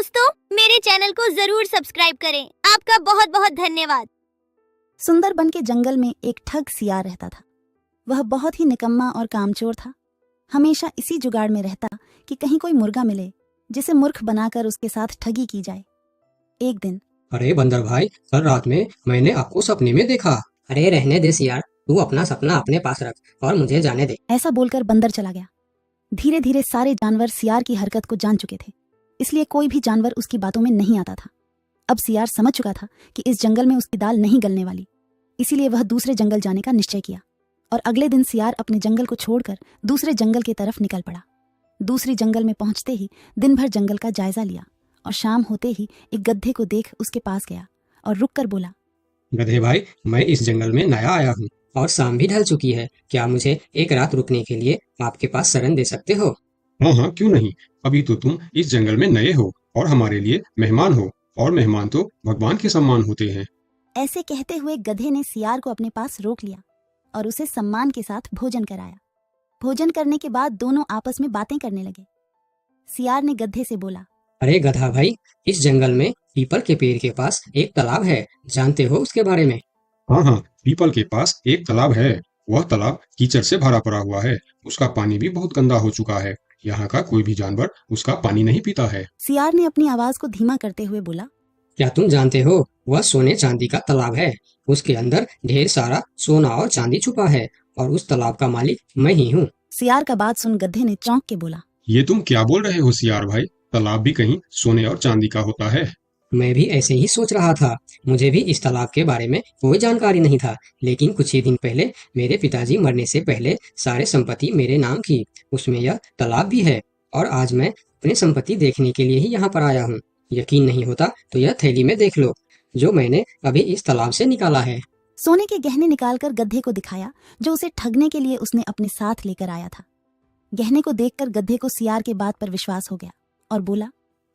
दोस्तों, मेरे चैनल को जरूर सब्सक्राइब करें। आपका बहुत बहुत धन्यवाद। सुंदरबन के जंगल में एक ठग सियार रहता था। वह बहुत ही निकम्मा और कामचोर था। हमेशा इसी जुगाड़ में रहता कि कहीं कोई मुर्गा मिले जिसे मूर्ख बनाकर उसके साथ ठगी की जाए। एक दिन, अरे बंदर भाई, कल रात में मैंने आपको सपने में देखा। अरे रहने दे सियार, तू अपना सपना अपने पास रख और मुझे जाने दे। ऐसा बोलकर बंदर चला गया। धीरे धीरे सारे जानवर सियार की हरकत को जान चुके थे, इसलिए कोई भी जानवर उसकी बातों में नहीं आता था। अब सियार समझ चुका था कि इस जंगल में उसकी दाल नहीं गलने वाली, इसीलिए वह दूसरे जंगल जाने का निश्चय किया और अगले दिन सियार अपने जंगल को छोड़कर दूसरे जंगल की तरफ निकल पड़ा। दूसरी जंगल में पहुंचते ही दिन भर जंगल का जायजा लिया और शाम होते ही एक गधे को देख उसके पास गया और रुककर बोला, गधे भाई, मैं इस जंगल में नया आया हूँ और शाम भी ढल चुकी है। क्या मुझे एक रात रुकने के लिए आपके पास शरण दे सकते हो? हाँ हाँ, क्यों नहीं। अभी तो तुम इस जंगल में नए हो और हमारे लिए मेहमान हो, और मेहमान तो भगवान के सम्मान होते हैं। ऐसे कहते हुए गधे ने सियार को अपने पास रोक लिया और उसे सम्मान के साथ भोजन कराया। भोजन करने के बाद दोनों आपस में बातें करने लगे। सियार ने गधे से बोला, अरे गधा भाई, इस जंगल में पीपल के पेड़ के पास एक तालाब है, जानते हो उसके बारे में? हाँ हाँ, पीपल के पास एक तालाब है। वह तालाब कीचड़ से भरा पड़ा हुआ है। उसका पानी भी बहुत गंदा हो चुका है। यहाँ का कोई भी जानवर उसका पानी नहीं पीता है। सियार ने अपनी आवाज को धीमा करते हुए बोला, क्या तुम जानते हो वह सोने चांदी का तालाब है। उसके अंदर ढेर सारा सोना और चांदी छुपा है और उस तालाब का मालिक मैं ही हूँ। सियार का बात सुन गधे ने चौंक के बोला, ये तुम क्या बोल रहे हो सियार भाई? तालाब भी कहीं सोने और चांदी का होता है? मैं भी ऐसे ही सोच रहा था। मुझे भी इस तालाब के बारे में कोई जानकारी नहीं था, लेकिन कुछ ही दिन पहले मेरे पिताजी मरने से पहले सारे संपत्ति मेरे नाम की, उसमें यह तालाब भी है। और आज मैं अपनी संपत्ति देखने के लिए ही यहाँ पर आया हूँ। यकीन नहीं होता तो यह थैली में देख लो, जो मैंने अभी इस तालाब से निकाला है। सोने के गहने निकालकर गधे को दिखाया, जो उसे ठगने के लिए उसने अपने साथ लेकर आया था। गहने को देखकर गधे को सियार के बात पर विश्वास हो गया और बोला,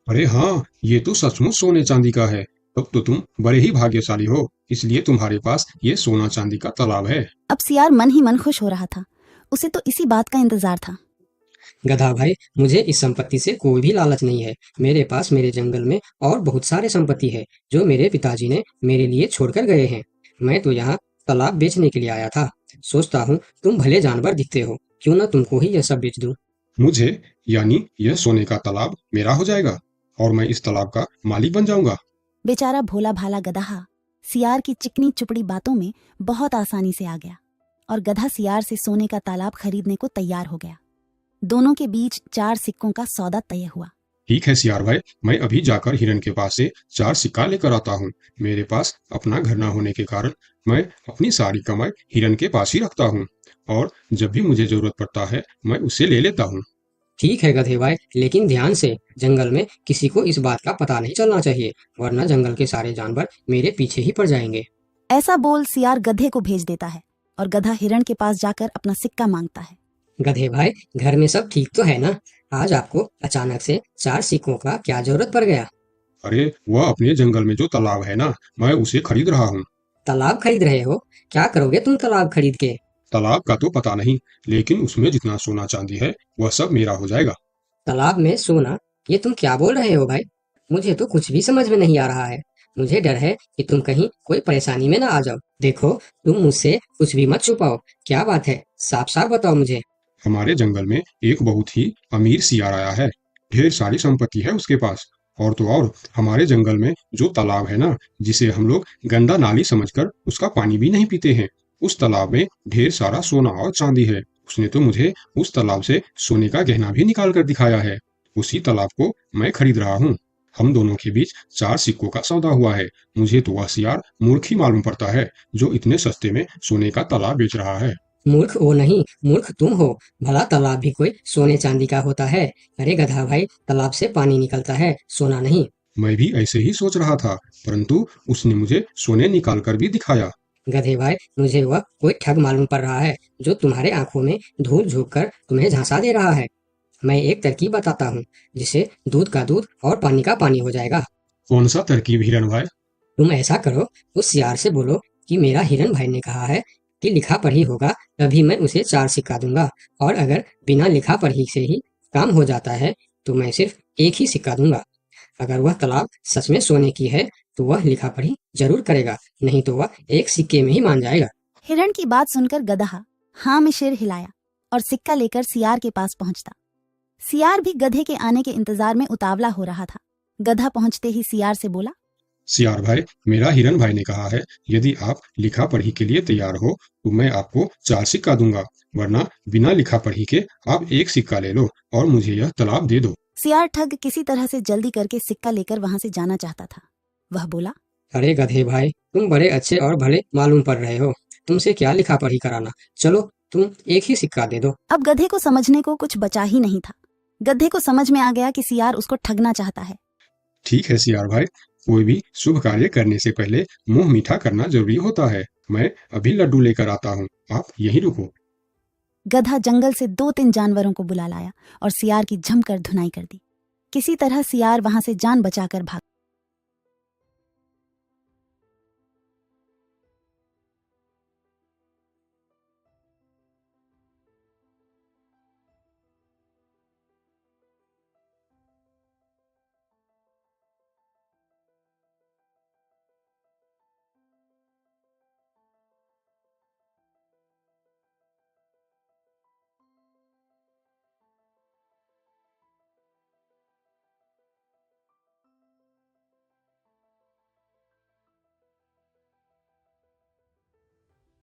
अरे हाँ, ये तो सचमुच सोने चांदी का है। तब तो तुम बड़े ही भाग्यशाली हो, इसलिए तुम्हारे पास ये सोना चांदी का तालाब है। अब सियार मन ही मन खुश हो रहा था। उसे तो इसी बात का इंतजार था। गधा भाई, मुझे इस संपत्ति से कोई भी लालच नहीं है। मेरे पास मेरे जंगल में और बहुत सारे संपत्ति है जो मेरे पिताजी ने मेरे लिए छोड़कर गए हैं। मैं तो यहाँ तालाब बेचने के लिए आया था। सोचता हूँ तुम भले जानवर दिखते हो, क्यों ना तुमको ही यह सब बेच दूं। मुझे, यानी यह सोने का तालाब मेरा हो जाएगा और मैं इस तालाब का मालिक बन जाऊंगा। बेचारा भोला भाला गधा सियार की चिकनी चुपड़ी बातों में बहुत आसानी से आ गया और गधा सियार से सोने का तालाब खरीदने को तैयार हो गया। दोनों के बीच 4 सिक्कों का सौदा तय हुआ। ठीक है सियार भाई, मैं अभी जाकर हिरन के पास से 4 सिक्का लेकर आता हूँ। मेरे पास अपना घर न होने के कारण मैं अपनी सारी कमाई हिरन के पास ही रखता हूँ, और जब भी मुझे जरूरत पड़ता है मैं उसे ले लेता हूँ। ठीक है गधे भाई, लेकिन ध्यान से, जंगल में किसी को इस बात का पता नहीं चलना चाहिए, वरना जंगल के सारे जानवर मेरे पीछे ही पड़ जाएंगे। ऐसा बोल सियार गधे को भेज देता है और गधा हिरण के पास जाकर अपना सिक्का मांगता है। गधे भाई, घर में सब ठीक तो है ना? आज आपको अचानक से 4 सिक्कों का क्या जरूरत पड़ गया? अरे वह अपने जंगल में जो तालाब है ना, मैं उसे खरीद रहा हूँ। तालाब खरीद रहे हो? क्या करोगे तुम तालाब खरीद के? तालाब का तो पता नहीं, लेकिन उसमें जितना सोना चांदी है वह सब मेरा हो जाएगा। तालाब में सोना? ये तुम क्या बोल रहे हो भाई? मुझे तो कुछ भी समझ में नहीं आ रहा है। मुझे डर है कि तुम कहीं कोई परेशानी में ना आ जाओ। देखो, तुम मुझसे कुछ भी मत छुपाओ। क्या बात है, साफ साफ बताओ मुझे। हमारे जंगल में एक बहुत ही अमीर सियार आया है। ढेर सारी संपत्ति है उसके पास, और तो और हमारे जंगल में जो तालाब है ना, जिसे हम लोग गंदा नाली समझकर उसका पानी भी नहीं पीते हैं, उस तालाब में ढेर सारा सोना और चांदी है। उसने तो मुझे उस तालाब से सोने का गहना भी निकाल कर दिखाया है। उसी तालाब को मैं खरीद रहा हूँ। हम दोनों के बीच 4 सिक्कों का सौदा हुआ है। मुझे तो वह सियार मूर्ख ही मालूम पड़ता है, जो इतने सस्ते में सोने का तालाब बेच रहा है। मूर्ख वो नहीं, मूर्ख तुम हो। भला तालाब भी कोई सोने चांदी का होता है? अरे गधा भाई, तालाब से पानी निकलता है, सोना नहीं। मैं भी ऐसे ही सोच रहा था, परंतु उसने मुझे सोने निकाल कर भी दिखाया। गधे भाई, मुझे वह कोई ठग मालूम पड़ रहा है, जो तुम्हारे आंखों में धूल झोंक कर तुम्हें झांसा दे रहा है। मैं एक तरकीब बताता हूँ, जिससे दूध का दूध और पानी का पानी हो जाएगा। कौन सा तरकीब हिरन भाई? तुम ऐसा करो, उस सियार से बोलो कि मेरा हिरन भाई ने कहा है कि लिखा पढ़ी होगा तभी मैं उसे 4 सिक्का दूंगा, और अगर बिना लिखा पढ़ी से ही काम हो जाता है तो मैं सिर्फ 1 ही सिक्का दूंगा। अगर वह तालाब सच में सोने की है तो वह लिखा पढ़ी जरूर करेगा, नहीं तो वह एक सिक्के में ही मान जाएगा। हिरण की बात सुनकर गदहा हाँ में सिर हिलाया और सिक्का लेकर सियार के पास पहुंचता। सियार भी गधे के आने के इंतजार में उतावला हो रहा था। गधा पहुंचते ही सियार से बोला, सियार भाई, मेरा हिरन भाई ने कहा है यदि आप लिखा पढ़ी के लिए तैयार हो तो मैं आपको 4 सिक्का दूंगा, वरना बिना लिखा पढ़ी के आप 1 सिक्का ले लो और मुझे यह तालाब दे दो। सियार ठग किसी तरह से जल्दी करके सिक्का लेकर वहां से जाना चाहता था। वह बोला, अरे गधे भाई, तुम बड़े अच्छे और भले मालूम पड़ रहे हो, तुमसे क्या लिखा पढ़ी कराना, चलो तुम एक ही सिक्का दे दो। अब गधे को समझने को कुछ बचा ही नहीं था। गधे को समझ में आ गया कि सियार उसको ठगना चाहता है। ठीक है सियार भाई, कोई भी शुभ कार्य करने से पहले मुंह मीठा करना जरूरी होता है। मैं अभी लड्डू लेकर आता हूँ, आप यहीं रुको। गधा जंगल से 2-3 जानवरों को बुला लाया और सियार की जमकर धुनाई कर दी। किसी तरह सियार वहां से जान बचाकर भाग